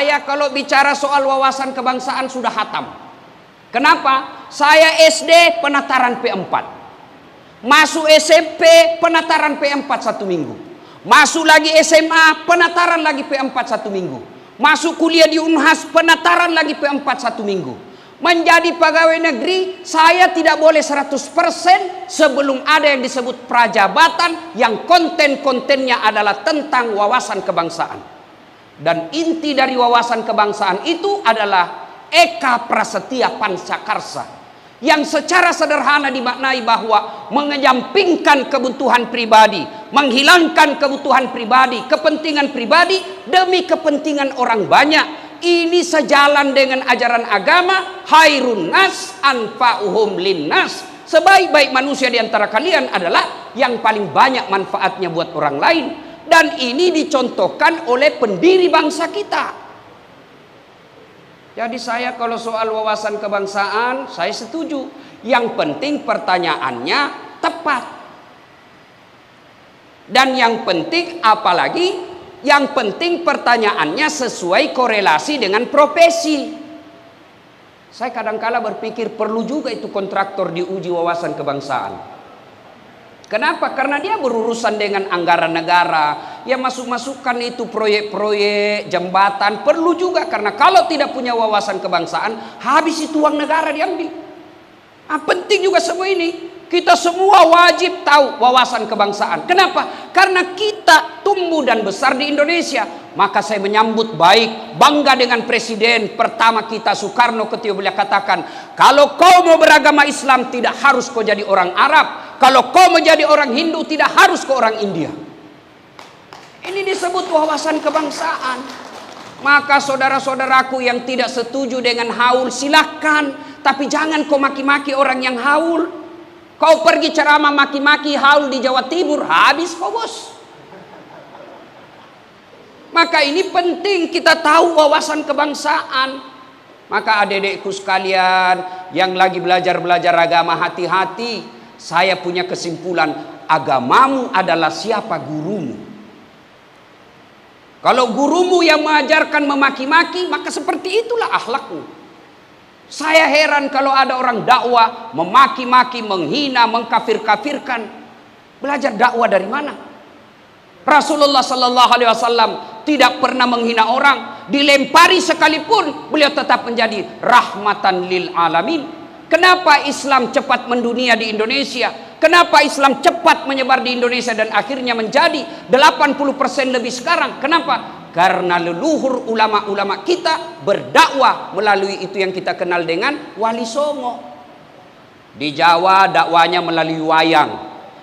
Saya kalau bicara soal wawasan kebangsaan sudah hatam. Kenapa? Saya SD penataran P4. Masuk SMP penataran P4 1 minggu. Masuk lagi SMA penataran lagi P4 1 minggu. Masuk kuliah di Unhas penataran lagi P4 1 minggu. Menjadi pegawai negeri saya tidak boleh 100% sebelum ada yang disebut prajabatan yang konten-kontennya adalah tentang wawasan kebangsaan. Dan inti dari wawasan kebangsaan itu adalah Eka Prasetya Pancakarsa, yang secara sederhana dimaknai bahwa mengejampingkan kebutuhan pribadi, menghilangkan kebutuhan pribadi, kepentingan pribadi demi kepentingan orang banyak. Ini sejalan dengan ajaran agama, khairun nas anfa'uhum linnas. Sebaik-baik manusia di antara kalian adalah yang paling banyak manfaatnya buat orang lain. Dan ini dicontohkan oleh pendiri bangsa kita. Jadi saya kalau soal wawasan kebangsaan, saya setuju. Yang penting pertanyaannya tepat. Dan yang penting apalagi, yang penting pertanyaannya sesuai korelasi dengan profesi. Saya kadangkala berpikir perlu juga itu kontraktor diuji wawasan kebangsaan. Kenapa? Karena dia berurusan dengan anggaran negara. Ya masuk-masukkan itu proyek-proyek jembatan. Perlu juga, karena kalau tidak punya wawasan kebangsaan, habis itu uang negara diambil. Penting juga semua ini. Kita semua wajib tahu wawasan kebangsaan. Kenapa? Karena kita tumbuh dan besar di Indonesia. Maka saya menyambut baik, bangga dengan presiden pertama kita Soekarno ketika beliau katakan, kalau kau mau beragama Islam tidak harus kau jadi orang Arab. Kalau kau menjadi orang Hindu tidak harus kau orang India. Ini disebut wawasan kebangsaan. Maka saudara-saudaraku yang tidak setuju dengan haul silahkan, tapi jangan kau maki-maki orang yang haul. Kau pergi ceramah maki-maki haul di Jawa Timur, habis kau bos. Maka ini penting kita tahu wawasan kebangsaan. Maka adik-adikku sekalian yang lagi belajar agama, hati-hati. Saya punya kesimpulan, agamamu adalah siapa gurumu. Kalau gurumu yang mengajarkan memaki-maki, maka seperti itulah akhlakmu. Saya heran kalau ada orang dakwah memaki-maki, menghina, mengkafir-kafirkan. Belajar dakwah dari mana? Rasulullah sallallahu alaihi wasallam tidak pernah menghina orang, dilempari sekalipun beliau tetap menjadi rahmatan lil alamin. Kenapa Islam cepat mendunia di Indonesia? Kenapa Islam cepat menyebar di Indonesia dan akhirnya menjadi 80% lebih sekarang? Kenapa? Karena leluhur ulama-ulama kita berdakwah melalui itu yang kita kenal dengan Wali Songo. Di Jawa dakwanya melalui wayang.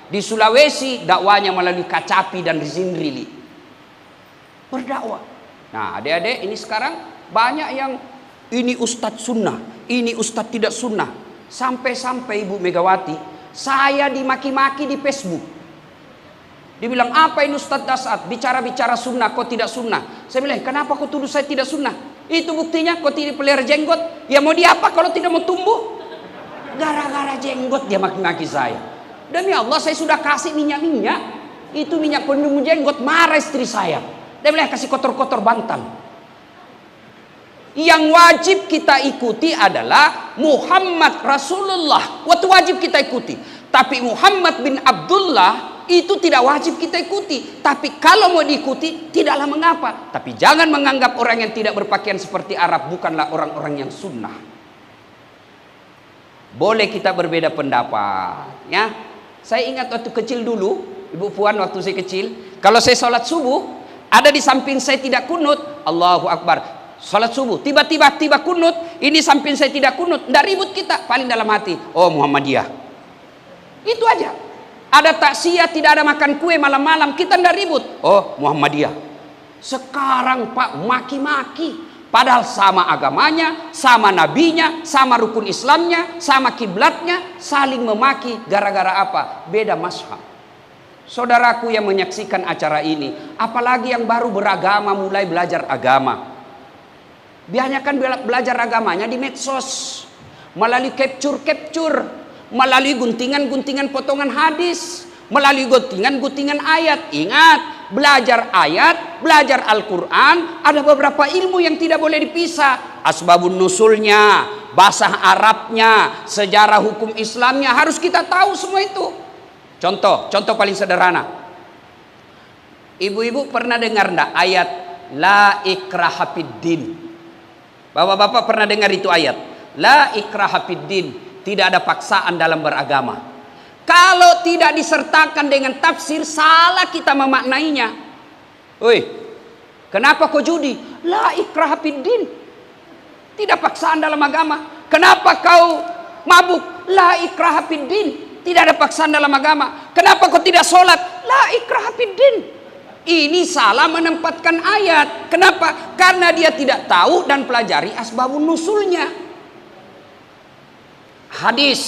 Di Sulawesi dakwanya melalui kacapi dan zinrili. Berdakwah. Nah adik-adik ini sekarang banyak yang ini ustadz sunnah, ini ustadz tidak sunnah. Sampai-sampai Ibu Megawati, saya dimaki-maki di Facebook. Dibilang, apa ini Ustadz Dasat? Bicara-bicara sunnah, kok tidak sunnah? Saya bilang, kenapa kau tuduh saya tidak sunnah? Itu buktinya kau tidak pelihara jenggot. Ya mau diapa kalau tidak mau tumbuh? Gara-gara jenggot dia maki-maki saya. Demi Allah saya sudah kasih minyak-minyak. Itu minyak penumbuh jenggot, marah istri saya. Dia bilang, kasih kotor-kotor bantal. Yang wajib kita ikuti adalah Muhammad Rasulullah. Waktu wajib kita ikuti. Tapi Muhammad bin Abdullah itu tidak wajib kita ikuti. Tapi kalau mau diikuti tidaklah mengapa. Tapi jangan menganggap orang yang tidak berpakaian seperti Arab bukanlah orang-orang yang sunnah. Boleh kita berbeda pendapat, ya. Saya ingat waktu kecil dulu, Ibu Puan, waktu saya kecil, kalau saya sholat subuh, ada di samping saya tidak kunut, Allahu Akbar. Sholat subuh, tiba-tiba kunut, ini samping saya tidak kunut, tidak ribut kita, paling dalam hati, oh Muhammadiyah. Itu aja. Ada taksiyah, tidak ada makan kue malam-malam, kita tidak ribut. Oh Muhammadiyah. Sekarang Pak maki-maki. Padahal sama agamanya, sama nabinya, sama rukun Islamnya, sama kiblatnya, saling memaki gara-gara apa? Beda mazhab. Saudaraku yang menyaksikan acara ini, apalagi yang baru beragama, mulai belajar agama. Biarkan belajar agamanya di medsos, melalui capture, melalui guntingan-guntingan potongan hadis, melalui guntingan-guntingan ayat. Ingat, belajar ayat, belajar Al-Quran. Ada beberapa ilmu yang tidak boleh dipisah. Asbabun nusulnya, bahasa Arabnya, sejarah hukum Islamnya, harus kita tahu semua itu. Contoh paling sederhana. Ibu-ibu pernah dengar enggak ayat la ikraha fiddin? Bapak-bapak pernah dengar itu ayat? La ikraha fiddin, tidak ada paksaan dalam beragama. Kalau tidak disertakan dengan tafsir, salah kita memaknainya. Woi, kenapa kau judi? La ikraha fiddin, tidak paksaan dalam agama. Kenapa kau mabuk? La ikraha fiddin, tidak ada paksaan dalam agama. Kenapa kau tidak sholat? La ikraha fiddin. Ini salah menempatkan ayat. Kenapa? Karena dia tidak tahu dan pelajari asbabun nusulnya. Hadis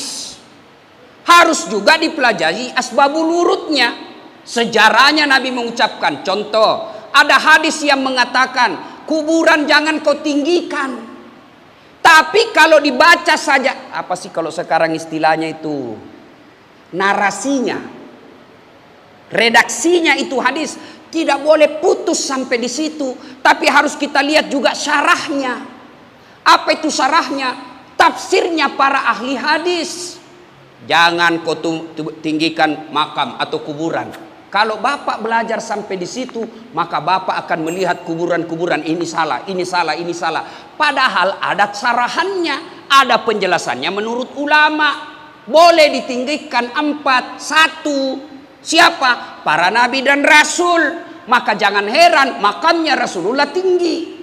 harus juga dipelajari asbabul wurudnya. Sejarahnya Nabi mengucapkan. Contoh, ada hadis yang mengatakan kuburan jangan kau tinggikan. Tapi kalau dibaca saja, apa sih kalau sekarang istilahnya itu, narasinya, redaksinya itu hadis, tidak boleh putus sampai di situ, tapi harus kita lihat juga syarahnya. Apa itu syarahnya? Tafsirnya para ahli hadis. Jangan kau tinggikan makam atau kuburan. Kalau bapak belajar sampai di situ, maka bapak akan melihat kuburan-kuburan ini salah, ini salah, ini salah. Padahal ada syarahannya, ada penjelasannya menurut ulama. Boleh ditinggikan 4, 1. Siapa? Para nabi dan rasul. Maka jangan heran makamnya Rasulullah tinggi.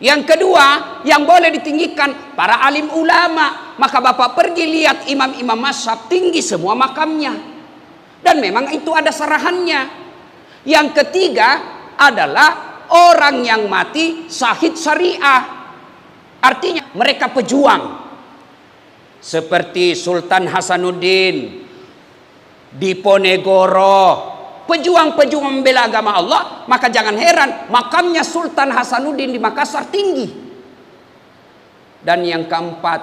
Yang kedua, yang boleh ditinggikan para alim ulama. Maka bapak pergi lihat imam-imam mazhab, tinggi semua makamnya. Dan memang itu ada sarahannya. Yang ketiga adalah orang yang mati syahid syariah. Artinya mereka pejuang. Seperti Sultan Hasanuddin Diponegoro, pejuang-pejuang membela agama Allah. Maka jangan heran makamnya Sultan Hasanuddin di Makassar tinggi. Dan yang keempat,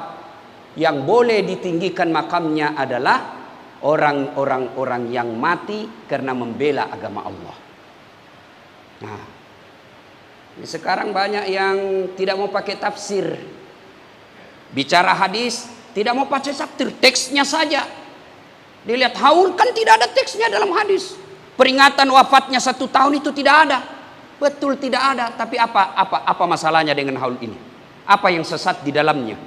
yang boleh ditinggikan makamnya adalah orang-orang yang mati karena membela agama Allah. Nah, sekarang banyak yang tidak mau pakai tafsir. Bicara hadis tidak mau pakai tafsir, teksnya saja. Dilihat haul kan tidak ada teksnya dalam hadis. Peringatan wafatnya 1 tahun itu tidak ada. Betul tidak ada. Tapi apa masalahnya dengan haul ini? Apa yang sesat di dalamnya?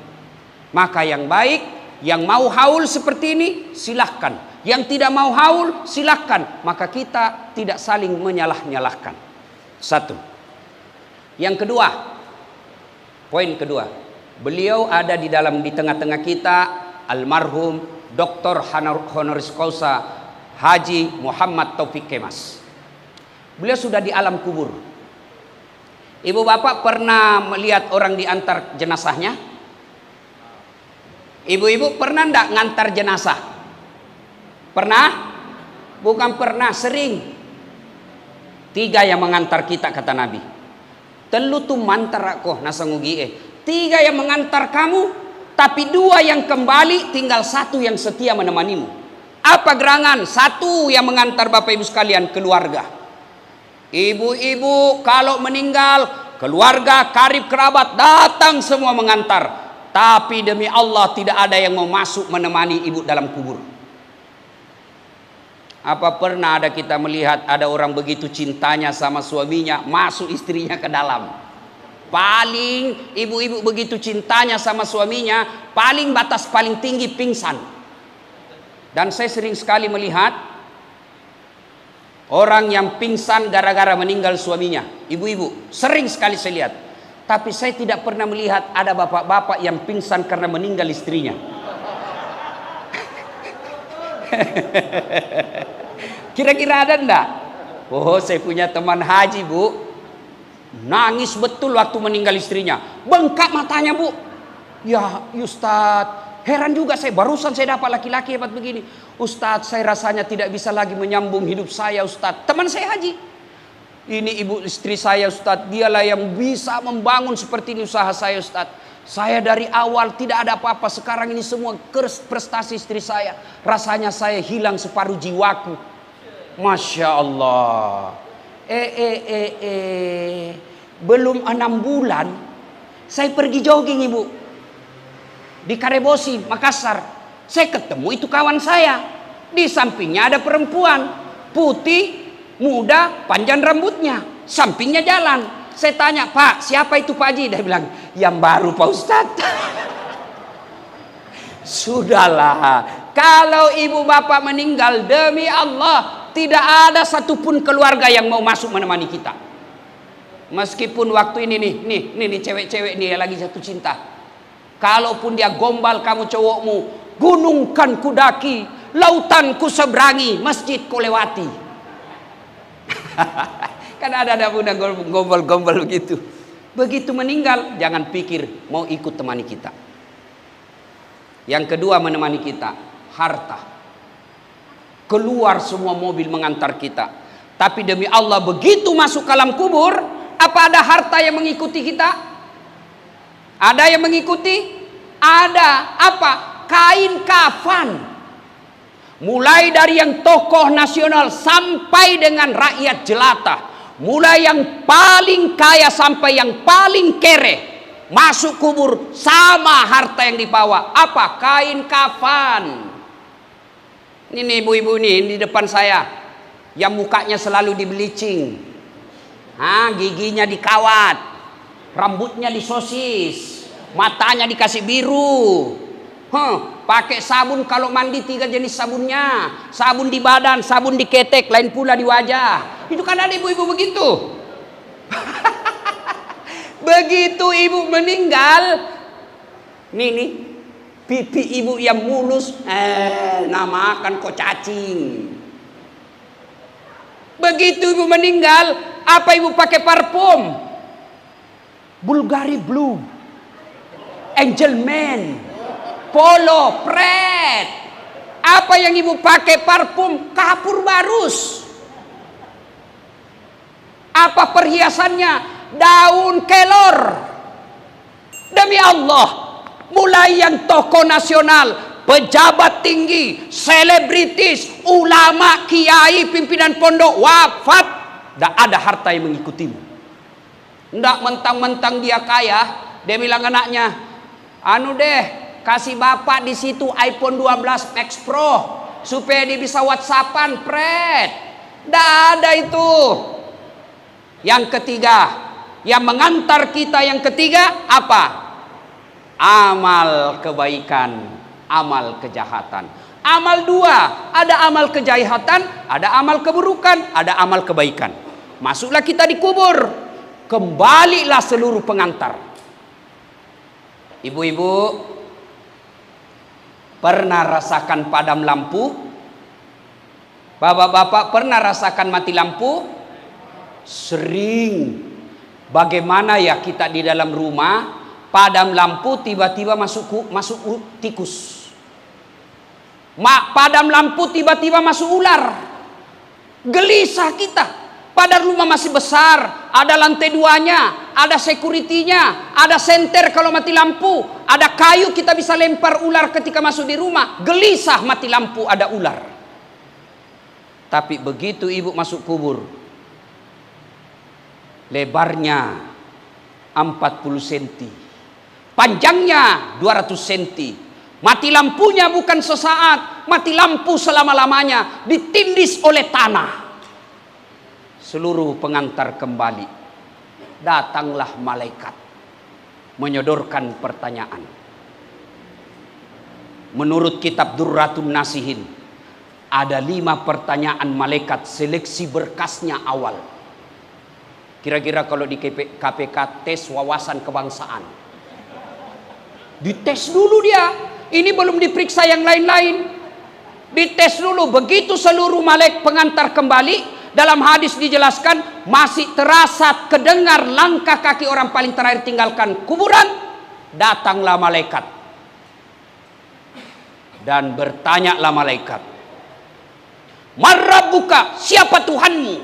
Maka yang baik, yang mau haul seperti ini silahkan. Yang tidak mau haul silahkan. Maka kita tidak saling menyalah-nyalahkan. 1. Yang kedua, poin kedua, beliau ada di tengah-tengah kita, almarhum Dr. Honoris Causa Haji Muhammad Taufik Kemas. Beliau sudah di alam kubur. Ibu bapak pernah melihat orang diantar jenazahnya? Ibu-ibu pernah enggak ngantar jenazah? Pernah? Bukan pernah, sering. 3 yang mengantar kita kata Nabi. Telu tu mantar aku nasangugi 3 yang mengantar kamu, tapi 2 yang kembali, tinggal 1 yang setia menemanimu. Apa gerangan? 1 yang mengantar bapak ibu sekalian, keluarga. Ibu-ibu kalau meninggal, keluarga, karib, kerabat datang semua mengantar. Tapi demi Allah tidak ada yang mau masuk menemani ibu dalam kubur. Apa pernah ada kita melihat ada orang begitu cintanya sama suaminya, masuk istrinya ke dalam? Paling ibu-ibu begitu cintanya sama suaminya, paling batas paling tinggi pingsan. Dan saya sering sekali melihat orang yang pingsan gara-gara meninggal suaminya. Ibu-ibu, sering sekali saya lihat. Tapi saya tidak pernah melihat ada bapak-bapak yang pingsan karena meninggal istrinya. Kira-kira ada enggak? Oh, saya punya teman haji, Bu. Nangis betul waktu meninggal istrinya. Bengkak matanya, Bu. Ya, Ustadz, heran juga saya. Barusan saya dapat laki-laki hebat begini. Ustadz, saya rasanya tidak bisa lagi menyambung hidup saya, Ustadz. Teman saya haji. Ini ibu istri saya, Ustadz. Dialah yang bisa membangun seperti ini usaha saya, Ustadz. Saya dari awal tidak ada apa-apa. Sekarang ini semua prestasi istri saya. Rasanya saya hilang separuh jiwaku. Masya Allah. Belum 6 bulan saya pergi jogging Ibu di Karebosi, Makassar. Saya ketemu itu kawan saya. Di sampingnya ada perempuan putih, muda, panjang rambutnya. Sampingnya jalan. Saya tanya, Pak, siapa itu Pak Haji? Dia bilang, yang baru Pak Ustadz. Sudahlah, kalau ibu bapak meninggal, demi Allah, tidak ada satupun keluarga yang mau masuk menemani kita. Meskipun waktu ini nih cewek-cewek nih yang lagi jatuh cinta. Kalaupun dia gombal kamu cowokmu, gunung kan kudaki, lautan ku seberangi, masjid ku lewati. Kan ada bunda gombal begitu. Begitu meninggal, jangan pikir mau ikut temani kita. Yang kedua menemani kita, harta. Keluar semua mobil mengantar kita. Tapi demi Allah begitu masuk ke alam kubur, apa ada harta yang mengikuti kita? Ada yang mengikuti? Ada. Apa? Kain kafan. Mulai dari yang tokoh nasional sampai dengan rakyat jelata. Mulai yang paling kaya sampai yang paling kere, masuk kubur sama harta yang dibawa. Apa? Kain kafan. Ini ibu-ibu nih di depan saya, yang mukanya selalu di bleaching, giginya dikawat, rambutnya disosis, matanya dikasih biru, pakai sabun kalau mandi 3 jenis sabunnya, sabun di badan, sabun di ketek, lain pula di wajah. Itu kan ada ibu-ibu begitu. Begitu ibu meninggal, nih pipi ibu yang mulus, namakan kok cacing. Begitu ibu meninggal, apa ibu pakai parfum? Bulgari Blue, Angel Man, Polo, Pret. Apa yang ibu pakai parfum? Kapur barus. Apa perhiasannya? Daun kelor. Demi Allah, mulai yang tokoh nasional, pejabat tinggi, selebritis, ulama, kiai, pimpinan pondok wafat, tidak ada harta yang mengikutimu. Tidak mentang-mentang dia kaya, dia bilang anaknya, anu deh, kasih bapak di situ iPhone 12 Max Pro supaya dia bisa WhatsAppan, pret. Tidak ada itu. Yang ketiga, yang mengantar kita yang ketiga apa? Amal kebaikan, amal kejahatan. Amal 2, ada amal kejahatan, ada amal keburukan, ada amal kebaikan. Masuklah kita di kubur, kembalilah seluruh pengantar. Ibu-ibu pernah rasakan padam lampu? Bapak-bapak pernah rasakan mati lampu? Sering. Bagaimana ya kita di dalam rumah padam lampu tiba-tiba masuk tikus. Padam lampu tiba-tiba masuk ular. Gelisah kita. Padahal rumah masih besar, ada lantai 2-nya, ada security-nya, ada senter kalau mati lampu, ada kayu kita bisa lempar ular ketika masuk di rumah. Gelisah mati lampu ada ular. Tapi begitu ibu masuk kubur, lebarnya 40 cm, panjangnya 200 cm. Mati lampunya bukan sesaat, mati lampu selama-lamanya, ditindis oleh tanah. Seluruh pengantar kembali. Datanglah malaikat menyodorkan pertanyaan. Menurut kitab Durratun Nasihin, ada 5 pertanyaan malaikat seleksi berkasnya awal. Kira-kira kalau di KPK tes wawasan kebangsaan, dites dulu dia. Ini belum diperiksa yang lain-lain. Dites dulu. Begitu seluruh malaikat pengantar kembali, dalam hadis dijelaskan masih terasa kedengar langkah kaki orang paling terakhir tinggalkan kuburan. Datanglah malaikat dan bertanyalah malaikat, "Man rabbuka?" Siapa Tuhanmu?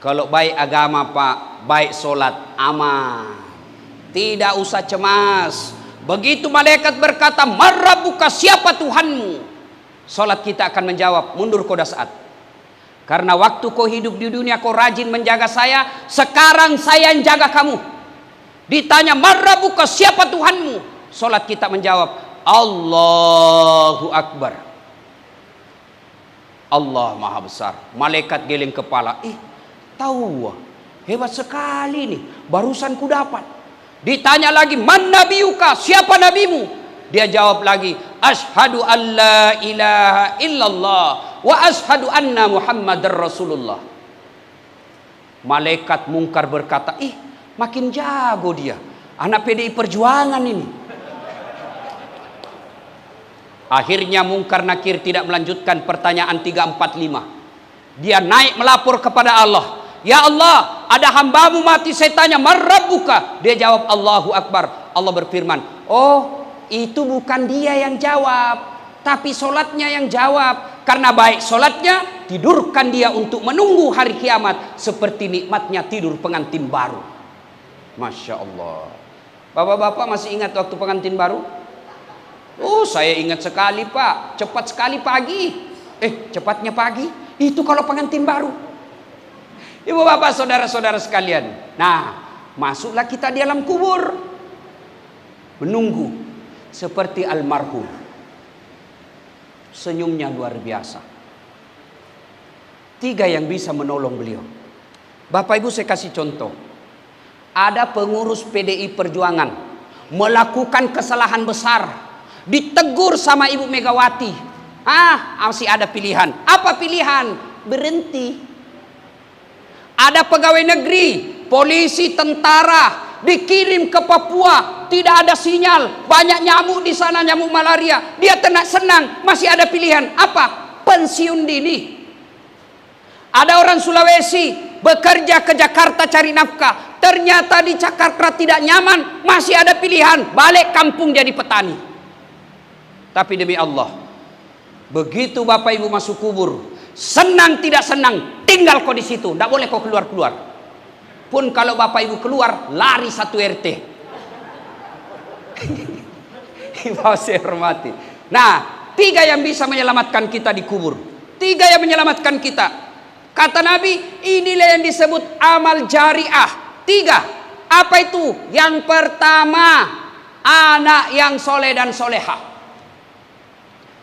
Kalau baik agama Pak, baik solat, aman, tidak usah cemas. Begitu malaikat berkata, "Man rabbuka?" Siapa Tuhanmu? Solat kita akan menjawab, mundur koda saat. Karena waktu kau hidup di dunia kau rajin menjaga saya, sekarang saya yang jaga kamu. Ditanya, "Man rabbuka?" Siapa Tuhanmu? Salat kita menjawab, Allahu Akbar. Allah Maha Besar. Malaikat geleng kepala. Tahu, hebat sekali nih. Barusan ku dapat. Ditanya lagi, "Man nabiyuka?" Siapa nabimu? Dia jawab lagi, "Asyhadu an la ilaha illallah wa asyhadu anna Muhammadar Rasulullah." Malaikat mungkar berkata, makin jago dia. Anak PDI Perjuangan ini. Akhirnya Mungkar Nakir tidak melanjutkan pertanyaan 345. Dia naik melapor kepada Allah. "Ya Allah, ada hambamu mati, saya tanya, man rabbuka?" Dia jawab, Allahu Akbar. Allah berfirman, "Oh, itu bukan dia yang jawab, tapi solatnya yang jawab. Karena baik solatnya, tidurkan dia untuk menunggu hari kiamat, seperti nikmatnya tidur pengantin baru." Masya Allah. Bapak-bapak masih ingat waktu pengantin baru? Oh, saya ingat sekali, Pak. Cepat sekali pagi. Cepatnya pagi. Itu kalau pengantin baru. Ibu bapak saudara-saudara sekalian. Nah, masuklah kita di alam kubur. Menunggu. Seperti almarhum. Senyumnya luar biasa. 3 yang bisa menolong beliau. Bapak ibu saya kasih contoh. Ada pengurus PDI Perjuangan. Melakukan kesalahan besar. Ditegur sama Ibu Megawati. Masih ada pilihan. Apa pilihan? Berhenti. Ada pegawai negeri, polisi, tentara dikirim ke Papua, tidak ada sinyal, banyak nyamuk di sana, nyamuk malaria. Dia senang, masih ada pilihan. Apa? Pensiun dini. Ada orang Sulawesi bekerja ke Jakarta cari nafkah, ternyata di Jakarta tidak nyaman, masih ada pilihan, balik kampung jadi petani. Tapi demi Allah, begitu Bapak Ibu masuk kubur, senang tidak senang, tinggal kau di situ, tidak boleh kau keluar-keluar. Pun kalau Bapak Ibu keluar, lari 1 RT. Ibu saya hormati. Nah, 3 yang bisa menyelamatkan kita di kubur. 3 yang menyelamatkan kita. Kata Nabi, inilah yang disebut amal jariah. 3. Apa itu? Yang pertama, anak yang soleh dan solehah.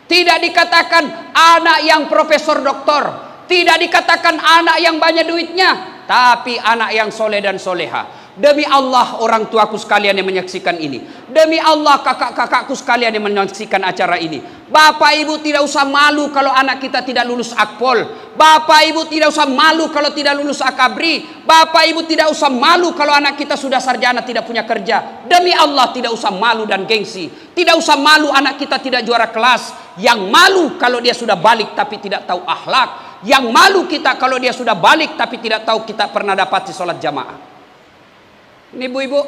Tidak dikatakan anak yang profesor doktor, tidak dikatakan anak yang banyak duitnya, tapi anak yang soleh dan soleha. Demi Allah orang tuaku sekalian yang menyaksikan ini, demi Allah kakak-kakakku sekalian yang menyaksikan acara ini, Bapak Ibu tidak usah malu kalau anak kita tidak lulus Akpol. Bapak Ibu tidak usah malu kalau tidak lulus Akabri. Bapak Ibu tidak usah malu kalau anak kita sudah sarjana tidak punya kerja. Demi Allah tidak usah malu dan gengsi. Tidak usah malu anak kita tidak juara kelas. Yang malu kalau dia sudah balik tapi tidak tahu akhlak. Yang malu kita kalau dia sudah balik tapi tidak tahu kita pernah dapati sholat jamaah. Ini ibu-ibu.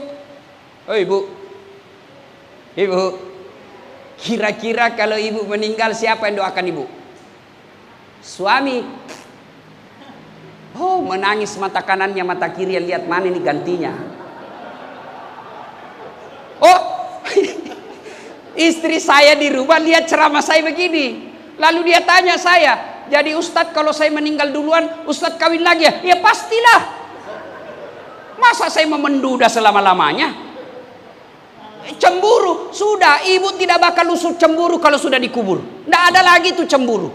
Oh ibu. Ibu. Kira-kira kalau ibu meninggal siapa yang doakan ibu? Suami. Oh, menangis mata kanannya, mata kiri, lihat mana ini gantinya. Oh, istri saya di rumah lihat ceramah saya begini. Lalu dia tanya saya, "Jadi Ustadz kalau saya meninggal duluan, Ustadz kawin lagi ya?" Ya pastilah. Masa saya mau menduda selama-lamanya? Cemburu. Sudah, ibu tidak bakal usut cemburu kalau sudah dikubur. Tidak ada lagi tuh cemburu.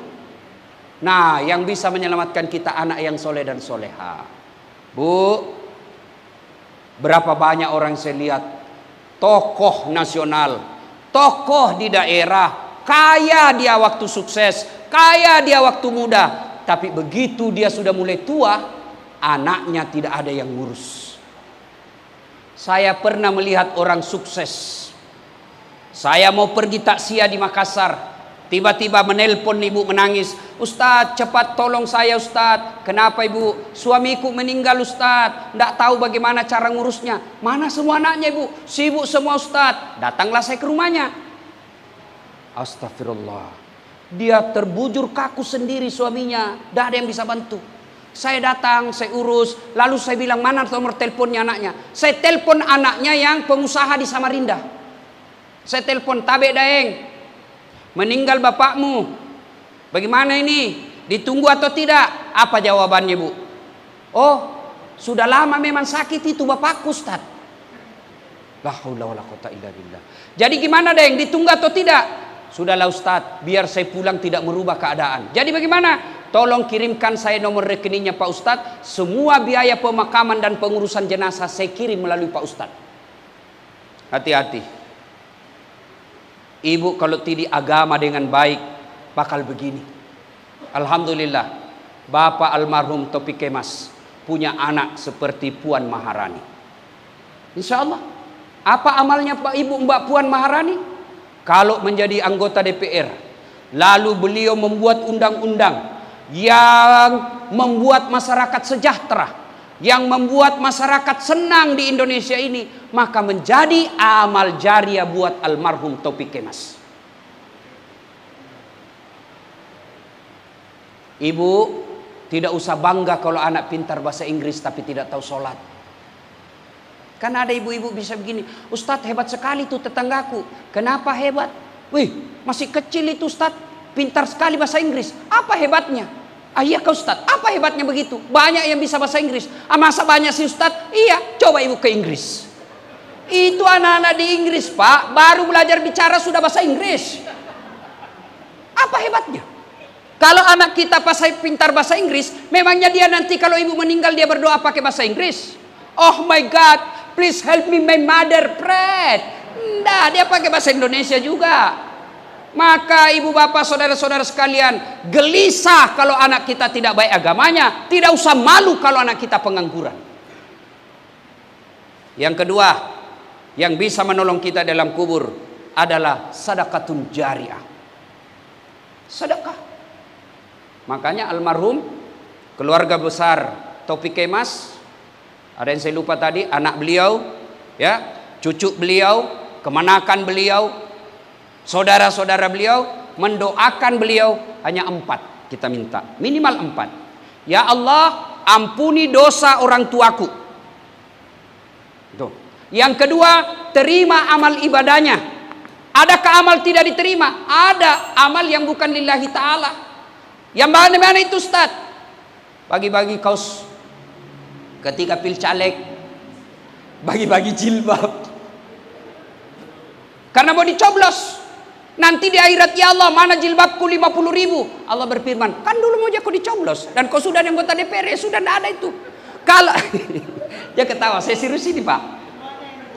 Nah, yang bisa menyelamatkan kita anak yang soleh dan soleha. Bu, berapa banyak orang saya lihat tokoh nasional, tokoh di daerah, kaya dia waktu sukses, kaya dia waktu muda, tapi begitu dia sudah mulai tua, anaknya tidak ada yang ngurus. Saya pernah melihat orang sukses. Saya mau pergi takziah di Makassar. Tiba-tiba menelpon ibu menangis. "Ustadz, cepat tolong saya Ustadz." "Kenapa ibu?" "Suamiku meninggal Ustadz. Tidak tahu bagaimana cara ngurusnya." "Mana semua anaknya ibu?" "Sibuk semua Ustadz." Datanglah saya ke rumahnya. Astagfirullah. Dia terbujur kaku sendiri suaminya. Tidak ada yang bisa bantu. Saya datang, saya urus, lalu saya bilang, "Mana nomor teleponnya anaknya?" Saya telepon anaknya yang pengusaha di Samarinda. Saya telepon, "Tabe Daeng, meninggal bapakmu. Bagaimana ini?" Ditunggu atau tidak? Apa jawabannya, Bu? Oh, sudah lama memang sakit itu bapakku, Ustaz. La haula wala quwata illa billah. Jadi gimana, Deng? Ditunggu atau tidak? Sudahlah Ustaz, biar saya pulang tidak merubah keadaan. Jadi bagaimana? Tolong kirimkan saya nomor rekeningnya Pak Ustadz. Semua biaya pemakaman dan pengurusan jenazah saya kirim melalui Pak Ustadz. Hati-hati. Ibu kalau tidak agama dengan baik bakal begini. Alhamdulillah, Bapak almarhum Topik Kemas punya anak seperti Puan Maharani. Insya Allah. Apa amalnya Pak Ibu Mbak Puan Maharani? Kalau menjadi anggota DPR, lalu beliau membuat undang-undang yang membuat masyarakat sejahtera, yang membuat masyarakat senang di Indonesia ini, maka menjadi amal jariah buat almarhum Topik Kemas. Ibu tidak usah bangga kalau anak pintar bahasa Inggris tapi tidak tahu sholat. Kan ada ibu-ibu bisa begini, Ustadz hebat sekali tuh tetanggaku. Kenapa hebat? Wih, masih kecil itu Ustadz, pintar sekali bahasa Inggris. Apa hebatnya? Iya kau Ustadz, apa hebatnya begitu? Banyak yang bisa bahasa Inggris. Masa banyak sih Ustadz? Iya, coba ibu ke Inggris. Itu anak-anak di Inggris Pak, baru belajar bicara sudah bahasa Inggris. Apa hebatnya? Kalau anak kita pintar bahasa Inggris, memangnya dia nanti kalau ibu meninggal dia berdoa pakai bahasa Inggris? Oh my God, please help me my mother pray. Nggak, dia pakai bahasa Indonesia juga. Maka ibu bapak saudara-saudara sekalian, gelisah kalau anak kita tidak baik agamanya, tidak usah malu kalau anak kita pengangguran. Yang kedua, yang bisa menolong kita dalam kubur adalah sedekatun jariah. Sedekah. Makanya almarhum keluarga besar Topik Kemas, ada yang saya lupa tadi, anak beliau, ya, cucu beliau, kemanakan beliau, saudara-saudara beliau, mendoakan beliau hanya 4 kita minta, minimal 4. Ya Allah, ampuni dosa orang tuaku. Tuh. Yang kedua, terima amal ibadahnya. Adakah amal tidak diterima? Ada amal yang bukan lillahi ta'ala. Yang mana itu Ustaz? Bagi-bagi kaos ketika pilcaleg, bagi-bagi jilbab. Karena mau dicoblos. Nanti di akhirat, ya Allah mana jilbabku 50.000. Allah berfirman, kan dulu mau kau dicoblos dan kau sudah anggota DPR, ya sudah tidak ada itu. Kalau dia ketawa, saya serius ini Pak.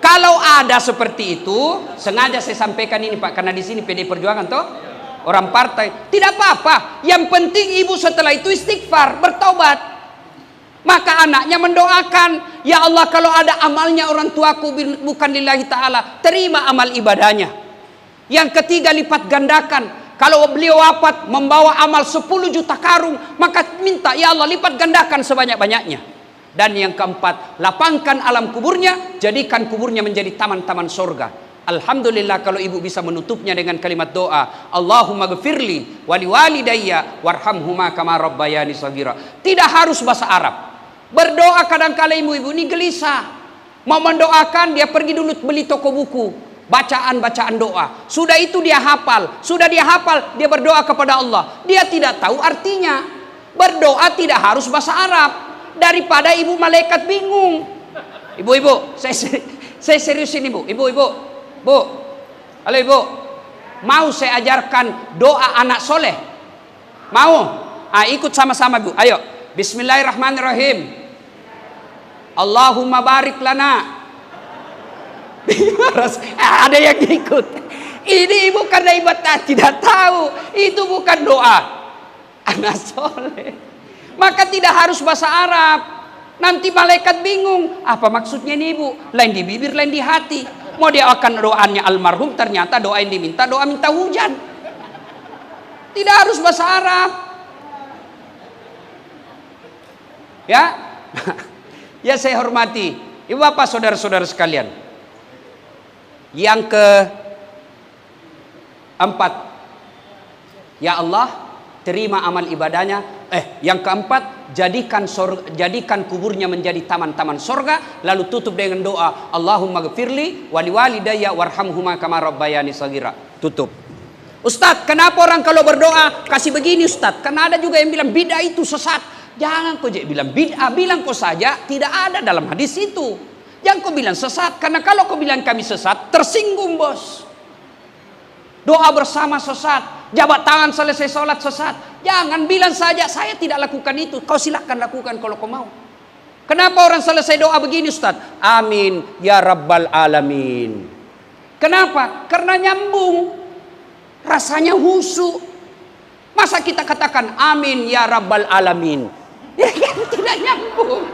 Kalau ada seperti itu, sengaja saya sampaikan ini Pak, karena di sini PDI Perjuangan toh orang partai, tidak apa-apa. Yang penting ibu setelah itu istighfar, bertobat. Maka anaknya mendoakan, ya Allah kalau ada amalnya orang tuaku bukan lillahi ta'ala, terima amal ibadahnya. Yang ketiga, lipat gandakan. Kalau beliau wafat membawa amal 10 juta karung, maka minta ya Allah lipat gandakan sebanyak-banyaknya. Dan yang keempat, lapangkan alam kuburnya, jadikan kuburnya menjadi taman-taman surga. Alhamdulillah kalau ibu bisa menutupnya dengan kalimat doa, Allahumma ghfirli wali walidayya warhamhuma kama rabbayani shaghira. Tidak harus bahasa Arab. Berdoa kadang-kala ibu-ibu ini gelisah. Mau mendoakan, dia pergi dulu beli toko buku, bacaan-bacaan doa. Sudah itu dia hafal. Sudah dia hafal, dia berdoa kepada Allah. Dia tidak tahu artinya. Berdoa tidak harus bahasa Arab. Daripada ibu malaikat bingung. Ibu-ibu, saya serius ini Bu. Ibu-ibu, Bu, halo ibu, mau saya ajarkan doa anak soleh? Mau? Ikut sama-sama Bu. Ayo, Bismillahirrahmanirrahim. Allahumma barik lana. Ada yang ikut. Ini ibu karena ibu tidak tahu. Itu bukan doa anak soleh. Maka tidak harus bahasa Arab. Nanti malaikat bingung. Apa maksudnya ini ibu? Lain di bibir, lain di hati. Mau dia akan doanya almarhum, ternyata doa yang diminta doa minta hujan. Tidak harus bahasa Arab. Ya. Ya saya hormati ibu bapak saudara-saudara sekalian. Yang keempat, ya Allah terima amal ibadahnya. Yang keempat, jadikan kuburnya menjadi taman-taman sorga. Lalu tutup dengan doa, Allahumma ghfirli wali walidayya warhamhuma kama rabbayani shaghira. Tutup. Ustadz, kenapa orang kalau berdoa kasih begini Ustadz? Karena ada juga yang bilang bid'ah itu sesat. Jangan kau bilang bid'ah, bilang kau saja tidak ada dalam hadis itu. Jangan kau bilang sesat, karena kalau kau bilang kami sesat, tersinggung bos. Doa bersama sesat, jabat tangan selesai sholat sesat. Jangan bilang saja saya tidak lakukan itu. Kau silakan lakukan kalau kau mau. Kenapa orang selesai doa begini Ustadz? Amin ya rabbal alamin. Kenapa? Karena nyambung. Rasanya husu. Masa kita katakan amin ya rabbal alamin? Ya kan tidak nyambung.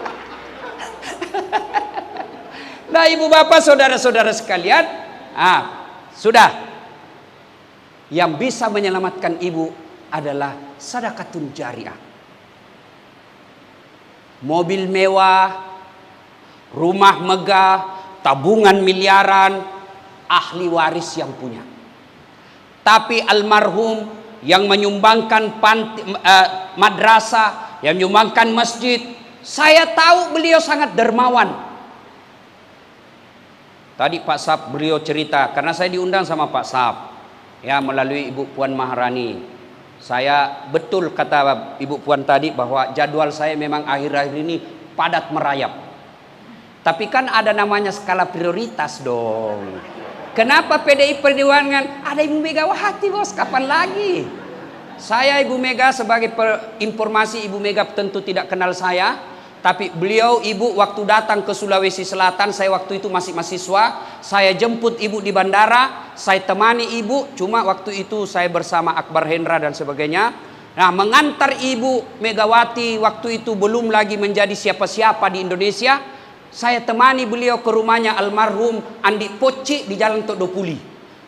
Nah ibu bapak saudara-saudara sekalian, sudah. Yang bisa menyelamatkan ibu adalah sedekatun jariah. Mobil mewah, rumah megah, tabungan miliaran, ahli waris yang punya. Tapi almarhum yang menyumbangkan madrasah, yang menyumbangkan masjid, saya tahu beliau sangat dermawan. Tadi Pak Sab beliau cerita, karena saya diundang sama Pak Sab, ya melalui Ibu Puan Maharani. Saya betul kata Ibu Puan tadi bahwa jadwal saya memang akhir-akhir ini padat merayap. Tapi kan ada namanya skala prioritas dong. Kenapa PDI Perjuangan? Ada Ibu Megawati bos, kapan lagi? Saya Ibu Mega sebagai informasi, Ibu Mega tentu tidak kenal saya. Tapi beliau ibu waktu datang ke Sulawesi Selatan, saya waktu itu masih mahasiswa, saya jemput ibu di bandara, saya temani ibu, cuma waktu itu saya bersama Akbar Hendra dan sebagainya. Nah mengantar Ibu Megawati waktu itu belum lagi menjadi siapa-siapa di Indonesia. Saya temani beliau ke rumahnya almarhum Andi Poci di Jalan Todopuli.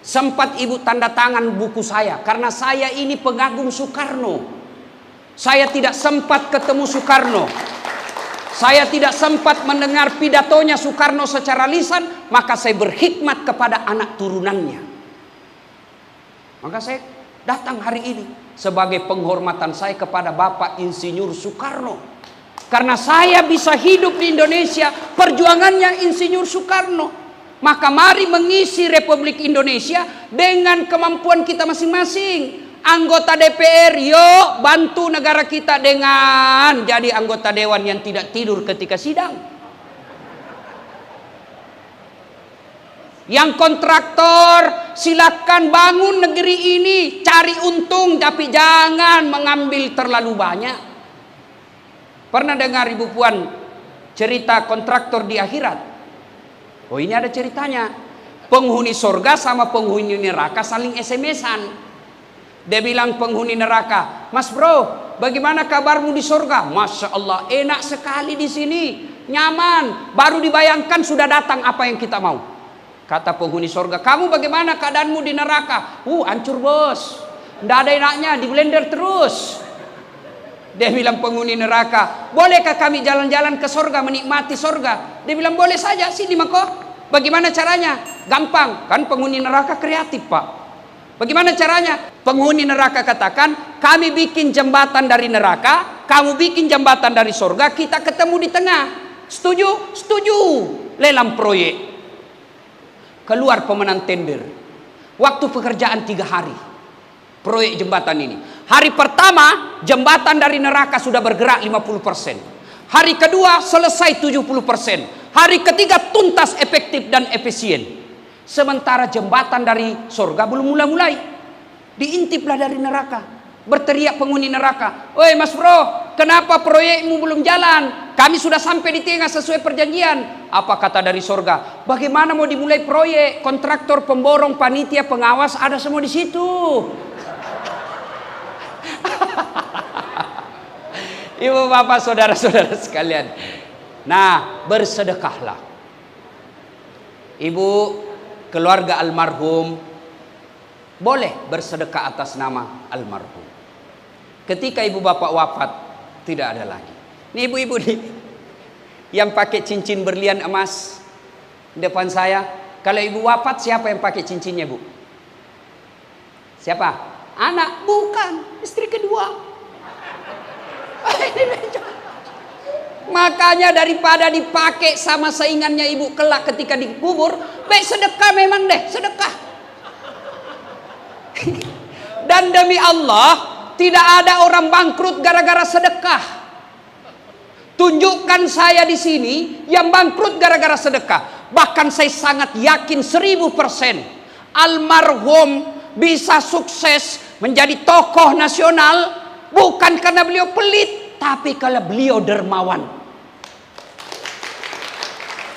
Sempat ibu tanda tangan buku saya, karena saya ini pengagum Soekarno. Saya tidak sempat ketemu Soekarno. Saya tidak sempat mendengar pidatonya Soekarno secara lisan, maka saya berkhidmat kepada anak turunannya. Maka saya datang hari ini sebagai penghormatan saya kepada Bapak Insinyur Soekarno. Karena saya bisa hidup di Indonesia, perjuangannya Insinyur Soekarno. Maka mari mengisi Republik Indonesia dengan kemampuan kita masing-masing. Anggota DPR, yuk bantu negara kita dengan jadi anggota dewan yang tidak tidur ketika sidang. Yang kontraktor, silakan bangun negeri ini, cari untung tapi jangan mengambil terlalu banyak. Pernah dengar Ibu Puan cerita kontraktor di akhirat? Oh ini ada ceritanya. Penghuni surga sama penghuni neraka saling SMS-an. Dia bilang penghuni neraka, Mas bro, bagaimana kabarmu di surga? Masya Allah, enak sekali di sini, nyaman. Baru dibayangkan sudah datang apa yang kita mau. Kata penghuni surga, kamu bagaimana keadaanmu di neraka? Hancur bos, tidak ada enaknya, di blender terus. Dia bilang penghuni neraka, bolehkah kami jalan-jalan ke surga, menikmati surga? Dia bilang boleh saja, sini mako. Bagaimana caranya? Gampang, kan penghuni neraka kreatif pak. Bagaimana caranya? Penghuni neraka katakan, kami bikin jembatan dari neraka, kamu bikin jembatan dari surga, kita ketemu di tengah. Setuju? Setuju. Lelang proyek. Keluar pemenang tender. Waktu pekerjaan 3 hari. Proyek jembatan ini. Hari pertama, jembatan dari neraka sudah bergerak 50%. Hari kedua, selesai 70%. Hari ketiga, tuntas, efektif, dan efisien. Sementara jembatan dari surga belum mulai-mulai. Diintiplah dari neraka. Berteriak penghuni neraka, "Oi Mas Bro, kenapa proyekmu belum jalan? Kami sudah sampai di tengah sesuai perjanjian." Apa kata dari surga? Bagaimana mau dimulai proyek? Kontraktor, pemborong, panitia, pengawas ada semua di situ. Ibu bapak saudara-saudara sekalian. Nah, bersedekahlah. Ibu keluarga almarhum boleh bersedekah atas nama almarhum. Ketika ibu bapak wafat, tidak ada lagi. Ini ibu-ibu nih yang pakai cincin berlian emas depan saya. Kalau ibu wafat, siapa yang pakai cincinnya, Bu? Siapa? Anak? Bukan, istri kedua. Makanya daripada dipakai sama saingannya ibu kelak ketika dikubur, baik sedekah memang deh, sedekah. Dan demi Allah, tidak ada orang bangkrut gara-gara sedekah. Tunjukkan saya di sini yang bangkrut gara-gara sedekah. Bahkan saya sangat yakin 1000% almarhum bisa sukses menjadi tokoh nasional bukan karena beliau pelit, tapi karena beliau dermawan.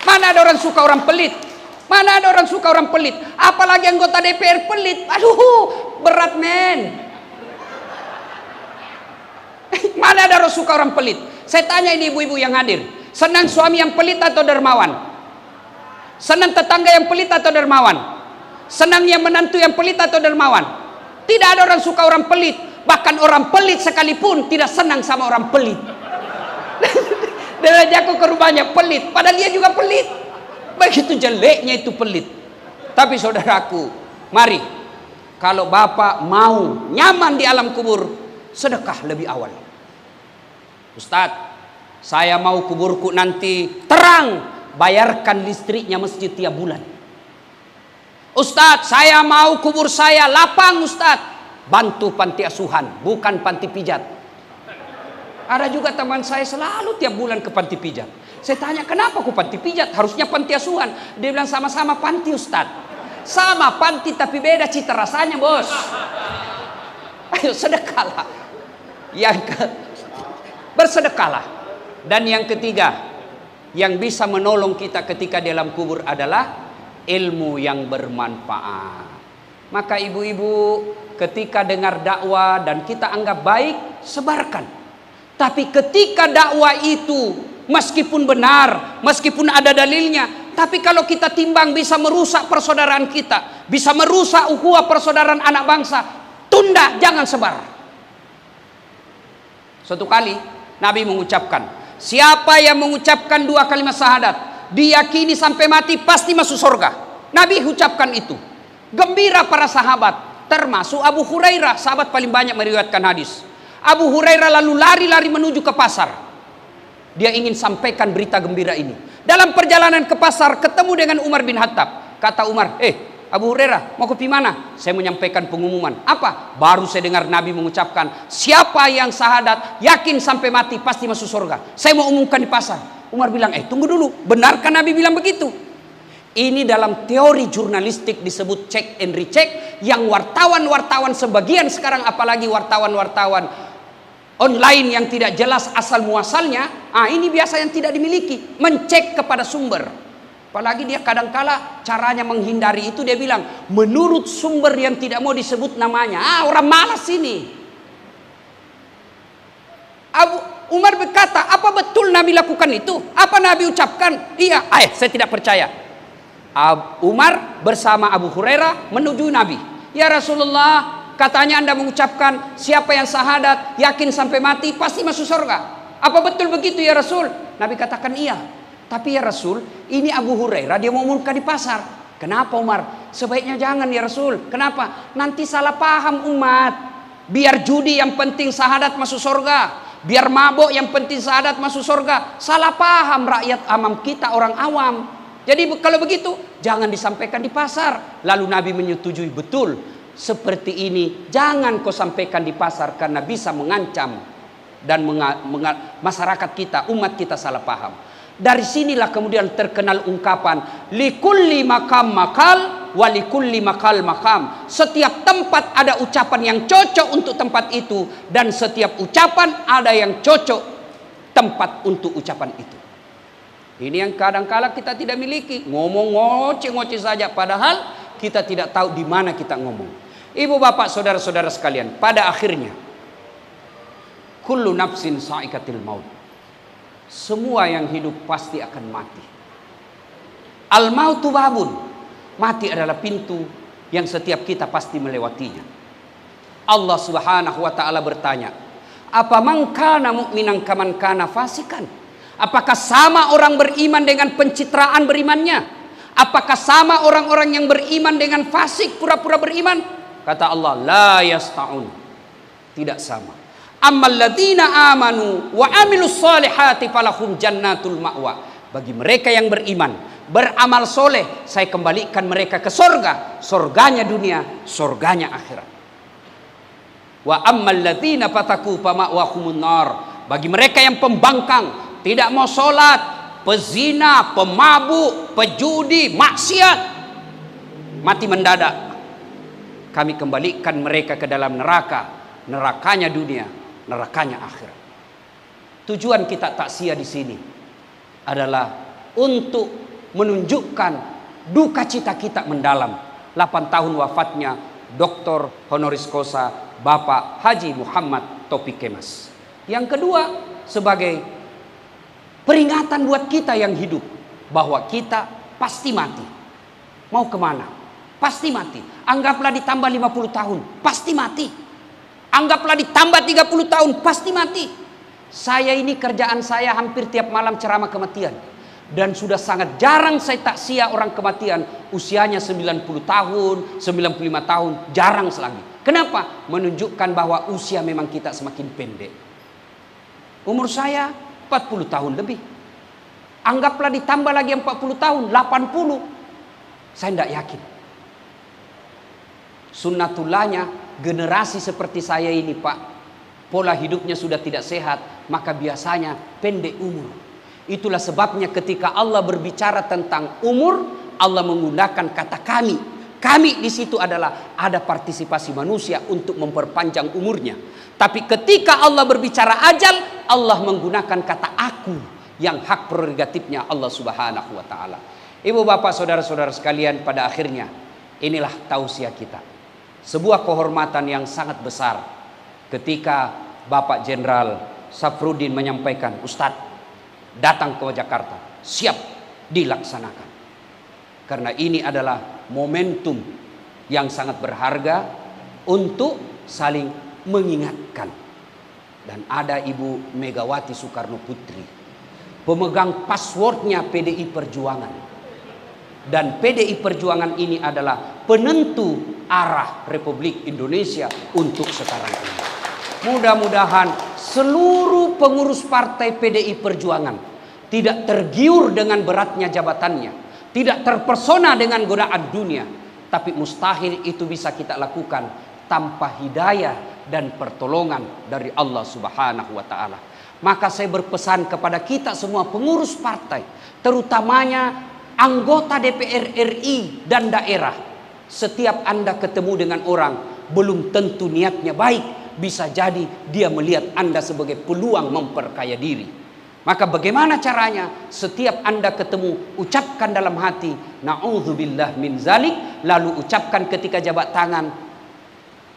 Mana ada orang suka orang pelit? Mana ada orang suka orang pelit? Apalagi anggota DPR pelit. Aduh, berat men. Mana ada orang suka orang pelit? Saya tanya ini ibu-ibu yang hadir, senang suami yang pelit atau dermawan? Senang tetangga yang pelit atau dermawan? Senang yang menantu yang pelit atau dermawan? Tidak ada orang suka orang pelit. Bahkan orang pelit sekalipun tidak senang sama orang pelit. Dan aku ke rumahnya pelit, padahal dia juga pelit. Begitu jeleknya itu pelit. Tapi saudaraku, mari, kalau Bapak mau nyaman di alam kubur, sedekah lebih awal. Ustadz, saya mau kuburku nanti terang, bayarkan listriknya masjid tiap bulan. Ustadz, saya mau kubur saya lapang Ustadz, bantu panti asuhan, bukan panti pijat. Ada juga teman saya selalu tiap bulan ke panti pijat. Saya tanya, kenapa ku panti pijat? Harusnya panti asuhan. Dia bilang, sama-sama panti Ustadz. Sama panti tapi beda cita rasanya bos. Ayo sedekahlah. Bersedekahlah. Dan yang ketiga, yang bisa menolong kita ketika di dalam kubur adalah ilmu yang bermanfaat. Maka ibu-ibu, ketika dengar dakwah dan kita anggap baik, sebarkan. Tapi ketika dakwah itu meskipun benar, meskipun ada dalilnya, tapi kalau kita timbang bisa merusak persaudaraan kita, bisa merusak ukhuwah persaudaraan anak bangsa, tunda, jangan sebar. Suatu kali Nabi mengucapkan, siapa yang mengucapkan 2 kalimat syahadat, diyakini sampai mati pasti masuk surga. Nabi ucapkan itu. Gembira para sahabat, termasuk Abu Hurairah, sahabat paling banyak meriwayatkan hadis. Abu Hurairah lalu lari-lari menuju ke pasar. Dia ingin sampaikan berita gembira ini. Dalam perjalanan ke pasar ketemu dengan Umar bin Khattab. Kata Umar, Abu Hurairah, mau pergi mana? Saya menyampaikan pengumuman. Apa? Baru saya dengar Nabi mengucapkan, siapa yang syahadat, yakin sampai mati pasti masuk surga. Saya mau umumkan di pasar. Umar bilang, tunggu dulu, benarkah Nabi bilang begitu? Ini dalam teori jurnalistik disebut check and recheck, yang wartawan-wartawan sebagian sekarang, apalagi wartawan-wartawan online yang tidak jelas asal muasalnya, ini biasa yang tidak dimiliki, mencek kepada sumber. Apalagi dia kadangkala caranya menghindari itu, dia bilang menurut sumber yang tidak mau disebut namanya. Orang malas ini. Umar berkata, apa betul Nabi lakukan itu? Apa Nabi ucapkan? Iya. Saya tidak percaya. Umar bersama Abu Hurairah menuju Nabi. Ya Rasulullah, katanya Anda mengucapkan siapa yang syahadat, yakin sampai mati pasti masuk surga. Apa betul begitu ya Rasul? Nabi katakan iya. Tapi ya Rasul, ini Abu Hurairah dia mau umumkan di pasar. Kenapa Umar? Sebaiknya jangan ya Rasul. Kenapa? Nanti salah paham umat. Biar judi yang penting syahadat masuk surga. Biar mabuk yang penting syahadat masuk surga. Salah paham rakyat awam kita, orang awam. Jadi kalau begitu jangan disampaikan di pasar. Lalu Nabi menyetujui, betul. Seperti ini jangan kau sampaikan di pasar karena bisa mengancam dan masyarakat kita, umat kita salah paham. Dari sinilah kemudian terkenal ungkapan likulli makam makal wa likulli makal makam. Setiap tempat ada ucapan yang cocok untuk tempat itu, dan setiap ucapan ada yang cocok tempat untuk ucapan itu. Ini yang kadang-kala kita tidak miliki. Ngomong ngoceh-ngoceh saja, padahal kita tidak tahu di mana kita ngomong. Ibu bapak saudara-saudara sekalian, pada akhirnya kullu nafsin sa'iqatil maut. Semua yang hidup pasti akan mati. Al-mautu babun. Mati adalah pintu yang setiap kita pasti melewatinya. Allah Subhanahu wa taala bertanya, "Apa man kana mu'minan kaman kana fasikan?" Apakah sama orang beriman dengan pencitraan berimannya? Apakah sama orang-orang yang beriman dengan fasik pura-pura beriman? Kata Allah, la yasta'un. Tidak sama. Ammal ladzina amanu wa amilus solihati falahum jannatul ma'wa. Bagi mereka yang beriman, beramal soleh, saya kembalikan mereka ke sorga. Sorganya dunia, sorganya akhirat. Wa ammal ladzina fataku fama'wahumun nar. Bagi mereka yang pembangkang, tidak mau sholat, pezina, pemabuk, pejudi, maksiat, mati mendadak, kami kembalikan mereka ke dalam neraka. Nerakanya dunia, nerakanya akhirat. Tujuan kita takziah di sini adalah untuk menunjukkan duka cita kita mendalam 8 tahun wafatnya Dr. Honoris Causa Bapak Haji Muhammad Taufik Kemas. Yang kedua, sebagai peringatan buat kita yang hidup bahwa kita pasti mati. Mau kemana? Pasti mati. Anggaplah ditambah 50 tahun, pasti mati. Anggaplah ditambah 30 tahun, pasti mati. Saya ini kerjaan saya hampir tiap malam ceramah kematian. Dan sudah sangat jarang saya takziah orang kematian usianya 90 tahun, 95 tahun, jarang lagi. Kenapa? Menunjukkan bahwa usia memang kita semakin pendek. Umur saya 40 tahun lebih. Anggaplah ditambah lagi 40 tahun, 80. Saya tidak yakin. Sunnatullahnya generasi seperti saya ini, Pak, pola hidupnya sudah tidak sehat, maka biasanya pendek umur. Itulah sebabnya ketika Allah berbicara tentang umur, Allah menggunakan kata kami. Kami di situ adalah ada partisipasi manusia untuk memperpanjang umurnya. Tapi ketika Allah berbicara ajal, Allah menggunakan kata aku yang hak prerogatifnya Allah Subhanahu wa taala. Ibu bapak saudara-saudara sekalian, pada akhirnya inilah tausiah kita. Sebuah kehormatan yang sangat besar ketika Bapak Jenderal Safruddin menyampaikan, Ustadz datang ke Jakarta, siap dilaksanakan. Karena ini adalah momentum yang sangat berharga untuk saling mengingatkan. Dan ada Ibu Megawati Soekarno Putri, pemegang passwordnya PDI Perjuangan. Dan PDI Perjuangan ini adalah penentu arah Republik Indonesia untuk sekarang ini. Mudah-mudahan seluruh pengurus partai PDI Perjuangan tidak tergiur dengan beratnya jabatannya, tidak terpesona dengan godaan dunia, tapi mustahil itu bisa kita lakukan tanpa hidayah dan pertolongan dari Allah Subhanahu wa taala. Maka saya berpesan kepada kita semua pengurus partai, terutamanya anggota DPR RI dan daerah, setiap Anda ketemu dengan orang belum tentu niatnya baik, bisa jadi dia melihat Anda sebagai peluang memperkaya diri. Maka bagaimana caranya? Setiap Anda ketemu, ucapkan dalam hati, na'udzubillah min zalik, lalu ucapkan ketika jabat tangan,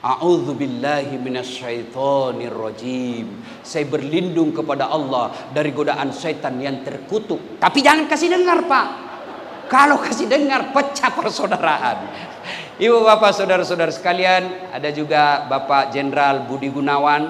a'udzubillahi minasyaitonir rajim. Saya berlindung kepada Allah dari godaan setan yang terkutuk. Tapi jangan kasih dengar, Pak. Kalau kasih dengar pecah persaudaraan. Ibu bapak saudara-saudara sekalian, ada juga Bapak Jenderal Budi Gunawan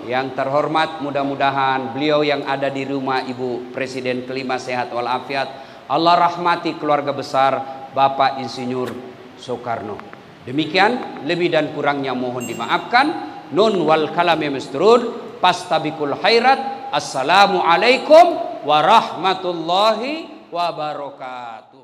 yang terhormat, mudah-mudahan beliau yang ada di rumah Ibu Presiden kelima sehat walafiat. Allah rahmati keluarga besar Bapak Insinyur Soekarno. Demikian, lebih dan kurangnya mohon dimaafkan. Nun wal kalami masturun, pastabikul khairat. Assalamualaikum warahmatullahi wabarakatuh.